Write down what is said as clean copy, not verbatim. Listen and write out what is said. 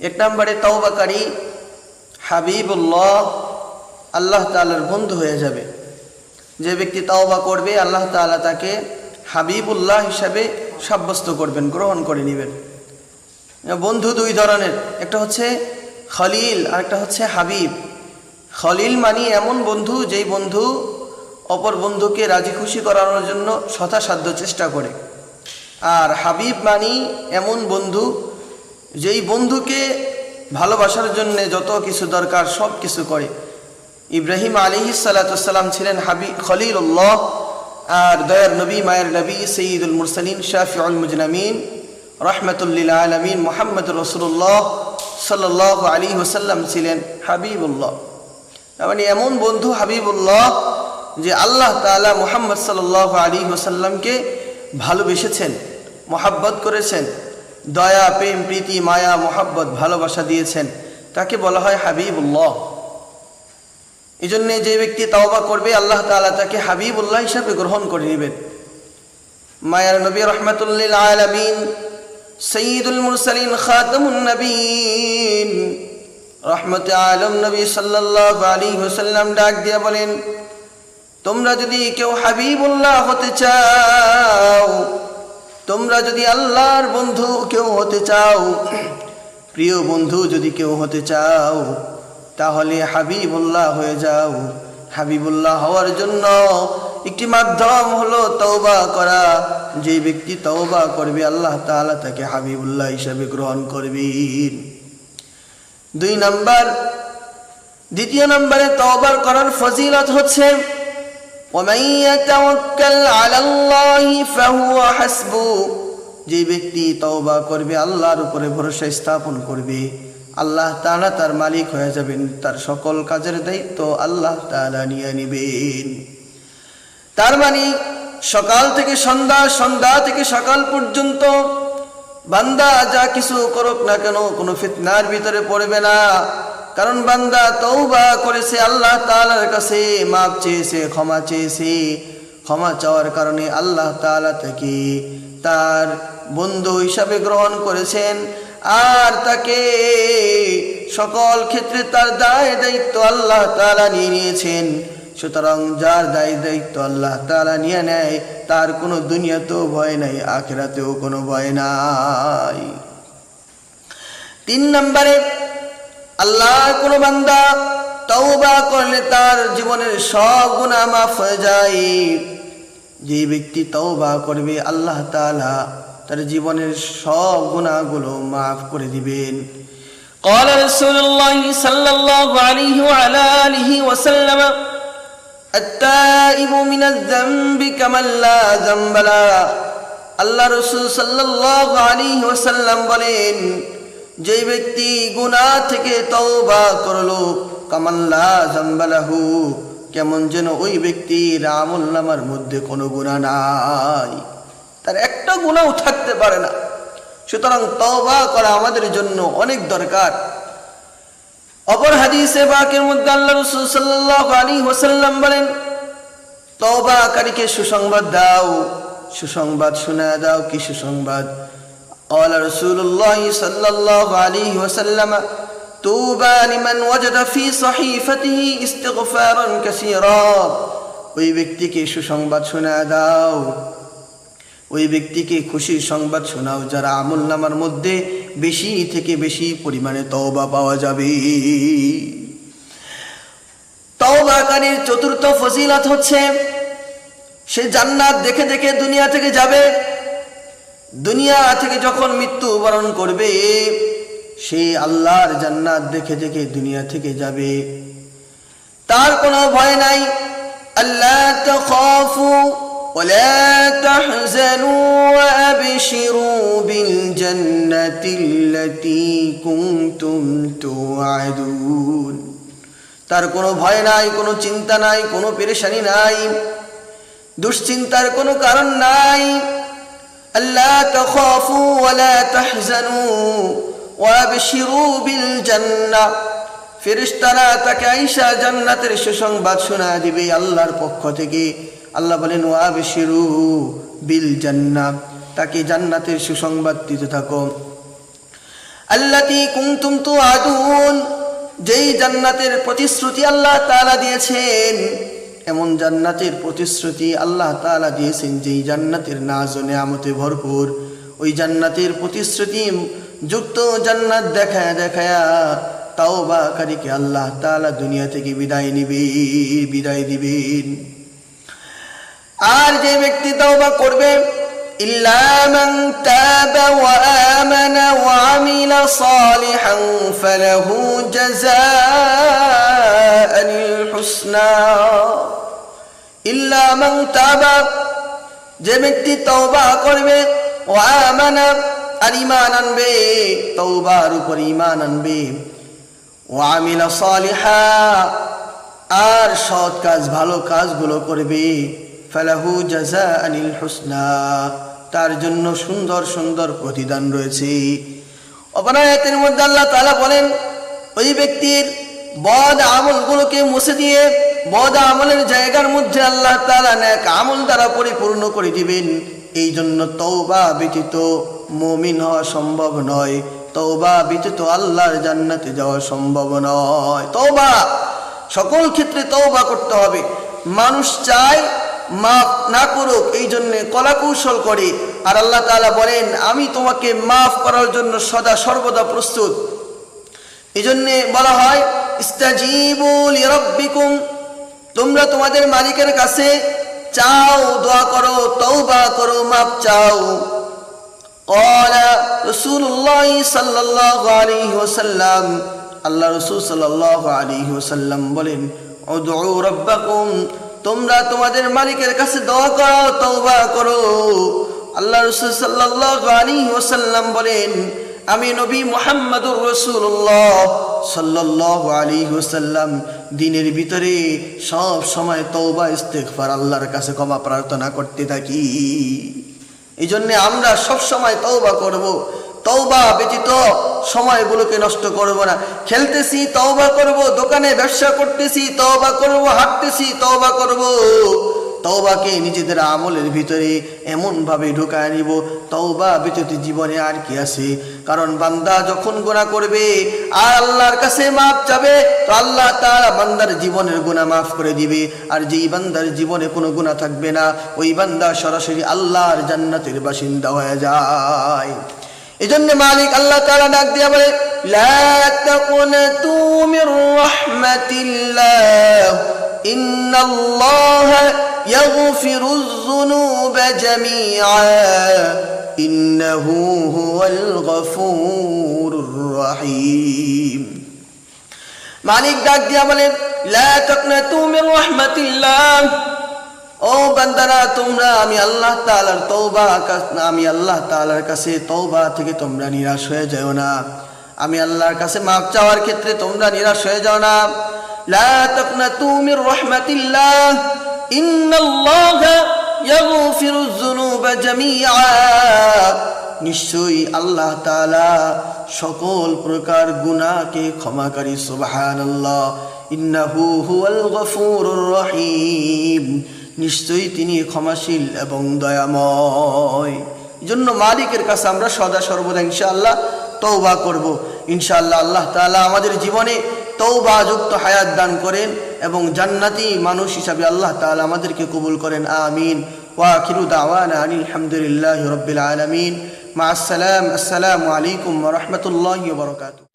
এক নম্বরে তওবাকারী হাবিবুল্লাহ, আল্লাহ তাআলার বন্ধু হয়ে যাবে। যে ব্যক্তি তওবা করবে আল্লাহ তাআলা তাকে হাবিবুল্লাহ হিসাবে সাব্যস্ত করবেন, গ্রহণ করে নেবেন। বন্ধু দুই ধরনের, একটা হচ্ছে খলিল আর একটা হচ্ছে হাবিব। খলিল মানে এমন বন্ধু যেই বন্ধু অপর বন্ধুকে রাজি খুশি করানোর জন্য যথাসাধ্য চেষ্টা করে। আর হাবিব মানে এমন বন্ধু যেই বন্ধুকে ভালোবাসার জন্য যত কিছু দরকার সব কিছু করে। ইব্রাহিম আলাইহিস সালাতু ওয়াস সালাম ছিলেন খলিলুল্লাহ, আর দয়ার নবী মায়ের নবী সৈয়দুল মুরসালিন শাফিউল মুজনামিন রাহমাতুল লিল আলামিন মুহাম্মদুর রাসূলুল্লাহ সাল্লাল্লাহু আলাইহি ওয়াসাল্লাম ছিলেন হাবিবুল্লাহ। মানে এমন বন্ধু হাবিবুল্লাহ যে আল্লাহ তাআলা মুহাম্মদ সাল্লাল্লাহু আলাইহি ওয়াসাল্লামকে ভালোবেসেছেন, মহব্বত করেছেন, দয়া প্রেম প্রীতি মায়া মহব্বত ভালোবাসা দিয়েছেন, তাকে বলা হয় হাবিবুল্লাহ। এই জন্যে যে ব্যক্তি তওবা করবে আল্লাহ তাআলা তাকে হাবিবুল্লাহ হিসাবে গ্রহণ করে নেবেন। মায়ার নবী রাহমাতুল লিল আলামিন সৈয়দুল মুরসালিন খাতামুন নবীন রহমতে আলম নবী সাল্লাল্লাহু আলাইহি ওয়াসাল্লাম ডাক দিয়ে বলেন, তোমরা যদি কেউ হাবিবুল্লাহ হতে চাও, তোমরা যদি আল্লাহর বন্ধু কেউ হতে চাও, প্রিয় বন্ধু যদি কেউ হতে চাও, তাহলে হাবিবুল্লাহ হয়ে যাও। হাবিবুল্লাহ হওয়ার জন্য একটি মাধ্যম হলো তওবা করা। যে ব্যক্তি তওবা করবে আল্লাহ তাআলা তাকে হাবিবুল্লাহ হিসাবে গ্রহণ করবেন। দ্বিতীয় নম্বরে তওবা করার ফজিলত হচ্ছে ওয়ামান ইয়াতাওয়াক্কাল আলাল্লাহি ফাহুয়া হাসবুহ। যে ব্যক্তি তওবা করবে আল্লাহর উপরে ভরসা স্থাপন করবে, আল্লাহ তাআলা তার মালিক হয়ে যাবেন, তার সকল কাজের দায়িত্ব আল্লাহ তাআলা নিয়ে নেবেন। তার মানে সকাল থেকে সন্ধ্যা, সন্ধ্যা থেকে সকাল পর্যন্ত বান্দা যা কিছু করুক না কেন কোনো ফিতনার ভিতরে পড়বে না। কারণ বান্দা তওবা করেছে, আল্লাহ তাআলার কাছে মাপ চেয়েছে, ক্ষমা চেয়েছে। ক্ষমা চাওয়ার কারণে আল্লাহ তাআলা তাকে তার বন্ধু হিসাবে গ্রহণ করেছেন, আর তাকে সকল ক্ষেত্রে তার দায় দায়িত্ব আল্লাহ তাআলা নিয়ে নিয়েছেন। সুতরাং যার দায় দায়িত্ব আল্লাহ তাআলা নিয়ে নেয় তার কোনো দুনিয়াতেও ভয় নাই, আখিরাতেও কোনো ভয় নাই। 3 নম্বরে আল্লাহর কোনো বান্দা তওবা করলে তার জীবনের সব গুনাহ মাফ হয়ে যায়। যে ব্যক্তি তওবা করবে আল্লাহ তাআলা তার জীবনের সব গুনাহগুলো মাফ করে দিবেন। قال رسول الله صلى الله عليه وعلى آله وسلم التائب من الذنب كمن لا ذنب له। আল্লাহ রাসূল সাল্লাল্লাহু আলাইহি ওয়াসাল্লাম বলেন, যে ব্যক্তি গুনাহ থেকে তওবা করলো কামান লা যামবা লাহু, কেমন যেন ওই ব্যক্তির আমলনামার মধ্যে কোনো গুনাহ নাই, তার একটা গুনাহও থাকতে পারে না। সুতরাং তওবা করা আমাদের জন্য অনেক দরকার। অপর হাদিসে পাকের মধ্যে আল্লাহ রাসূল সাল্লাল্লাহু আলাইহি ওয়াসাল্লাম বলেন, তওবাকারীকে সুসংবাদ দাও, সুসংবাদ শোনা দাও। কি সুসংবাদ? قال رسول الله صلى الله عليه وسلم طوبى لمن وجد في صحيفته استغفارا كثيرا। ওই ব্যক্তিকে সুসংবাদ শোনা দাও, ওই ব্যক্তিকে খুশির সংবাদ শোনাও যার আমলনামার মধ্যে বেশি থেকে বেশি পরিমাণে তওবা পাওয়া যাবে। তওবাকারীর চতুর্থ ফজিলত হচ্ছে সে জান্নাত দেখে দেখে দুনিয়া থেকে যাবে। দুনিয়া থেকে যখন মৃত্যুবরণ করবে সে আল্লাহর জান্নাত দেখে দেখে দুনিয়া থেকে যাবে, তার কোনো ভয় নাই। আল্লাহ তাখাফু ولا تحزنوا وأبشروا بالجنة التي كنتم توعدون। তার কোনো ভয় নাই, কোনো চিন্তা নাই, কোনো পেরেশানি নাই, দুশ্চিন্তার কোনো কারণ নাই। আল্লাহ তাখাফু ওয়ালা তাহজানু ওয়াবশিরু বিল জান্নাহ। ফেরেশতারা তাকে আয়েশা জান্নাতের সুসংবাদ শোনা দিবে আল্লাহর পক্ষ থেকে। আল্লাহ বলেন ওয়াবশিরু বিল জান্নাহ, তাকে জান্নাতের সুসংবাদ দিতে থাকো। আল্লাতী কুনতুম তুআদুন, যেই জান্নাতের প্রতিশ্রুতি আল্লাহ তাআলা দিয়েছেন, এমন জান্নাতের প্রতিশ্রুতি আল্লাহ তাআলা দিয়েছেন যেই জান্নাতের নাজ ও নিয়ামতে ভরপুর। ওই জান্নাতের প্রতিশ্রুতি যুক্ত জান্নাত দেখায়া দেখায়া তাওবাকারীকে আল্লাহ তাআলা দুনিয়া থেকে বিদায় দিবেন। আর যে ব্যক্তি তাওবা করবে, ইল্লা মান তাবা ওয়া আমানা ওয়া আমিলা সালিহান ফালাহু জাযাআনিল হুসনা। ইল্লা মান তাবা, যে ব্যক্তি তওবা করবে, ওয়া আমানা, আর ঈমান আনবে, তওবার উপর ঈমান আনবে, ওয়া আমিলা সালিহা, আর সৎ কাজ ভালো কাজগুলো করবে, ফালাহু জাযাআনিল হুসনা, তার জন্য সুন্দর সুন্দর প্রতিদান রয়েছে। অপর আয়াতের মধ্যে আল্লাহ তাআলা বলেন, ওই ব্যক্তির বদ আমলগুলোকে মুছে দিয়ে বদ আমলের জায়গার মধ্যে আল্লাহ তাআলা নেক আমল দ্বারা পরিপূর্ণ করে দিবেন। এই জন্য তওবা ব্যতীত মুমিন হওয়া সম্ভব নয়, তওবা ব্যতীত আল্লাহর জান্নাতে যাওয়া সম্ভব নয়। তওবা, সকল ক্ষেত্রে তওবা করতে হবে। মানুষ চায় মাফ না করুক, এই জন্য কলাকৌশল করে, আর আল্লাহ তাআলা বলেন আমি তোমাকে মাফ করার জন্য সদা সর্বদা প্রস্তুত। এই জন্যে বলা হয় ইস্তাজিবু লিরাব্বিকুম, তোমরা তোমাদের মালিকের কাছে চাও, দোয়া করো, তওবা করো, মাফ চাও। ক্বালা রাসূলুল্লাহ সাল্লাল্লাহু আলাইহি ওয়াসাল্লাম, আল্লাহ রাসূল সাল্লাল্লাহু আলাইহি ওয়াসাল্লাম বলেন, উদউ রাব্বাকুম, তোমরা তোমাদের মালিকের কাছে দোয়া করো, তওবা করো। আল্লাহ রাসূল সাল্লাল্লাহু আলাইহি ওয়াসাল্লাম বলেন, আমি নবী মুহাম্মদুর রাসূলুল্লাহ সাল্লাল্লাহু আলাইহি ওয়াসাল্লাম দিনের ভিতরে সব সময় তওবা ইস্তিগফার আল্লাহর কাছে ক্ষমা প্রার্থনা করতে থাকি। এই জন্য আমরা সব সময় তওবা করব, তওবা ব্যতীত সময়গুলোকে নষ্ট করব না। খেলতেছি তওবা করব, দোকানে ব্যবসা করতেছি তওবা করব, হাঁটতেছি তওবা করব। তওবাকে নিজেদের আমলের ভিতরে এমনভাবে ঢুকায় নিব, তওবা ব্যতীত জীবনে আর কি আছে। কারণ বান্দা যখন গুনাহ করবে আর আল্লাহর কাছে মাফ চাবে, তো আল্লাহ তাআলা বান্দার জীবনের গুনাহ মাফ করে দিবে। আর যেই বান্দার জীবনে কোনো গুনাহ থাকবে না, ওই বান্দা সরাসরি আল্লাহর জান্নাতের বাসিন্দা হয়ে যায়। এজন্য মালিক আল্লাহ তাআলা ডাক দিয়া বলে, লা তাকুনাতু মির রাহমাতিল্লাহ ইন্নাল্লাহা ইয়াগফিরুয যুনুবা জামিআ ইন্নাহু হুয়াল গফুরুর রহিম। মালিক ডাক দিয়া বলে, লা তাকুনাতু মির রাহমাতিল্লাহ, ও বান্দারা তোমরা আমি আল্লাহ তাআলার কাছে তওবা থেকে তোমরা নিরাশ হয়ে যাও না। আমি আল্লাহর কাছে মাফ চাওয়ার ক্ষেত্রে তোমরা নিরাশ হয়ে যাও না। লা তাকনাতু মির রাহমাতিল্লাহ ইন্নাল্লাহা ইয়াগফিরুয যুনুবা জামিআ, নিশ্চয়ই আল্লাহ তাআলা সকল প্রকার গুনাহকে ক্ষমাকারী। সুবহানাল্লাহ। ইন্নাহু হুয়াল গফুরুর রহিম, নিশ্চয়ই তিনি ক্ষমাশীল এবং দয়াময়। জন্য মালিকের কাছে আমরা সদা সর্বদা ইনশাআল্লাহ তওবা করব। ইনশাআল্লাহ আল্লাহ তাআলা আমাদের জীবনে তওবা যুক্ত হায়াত দান করেন এবং জান্নাতি মানুষ হিসাবে আল্লাহ তাআলা আমাদেরকে কবুল করেন। আমিন। ওয়া আখিরু দাওয়ানা আনিল হামদুলিল্লাহি রাব্বিল আলামিন। মা আসসালাম। আসসালামু আলাইকুম ওয়া রাহমাতুল্লাহি ওয়া বারাকাতুহু।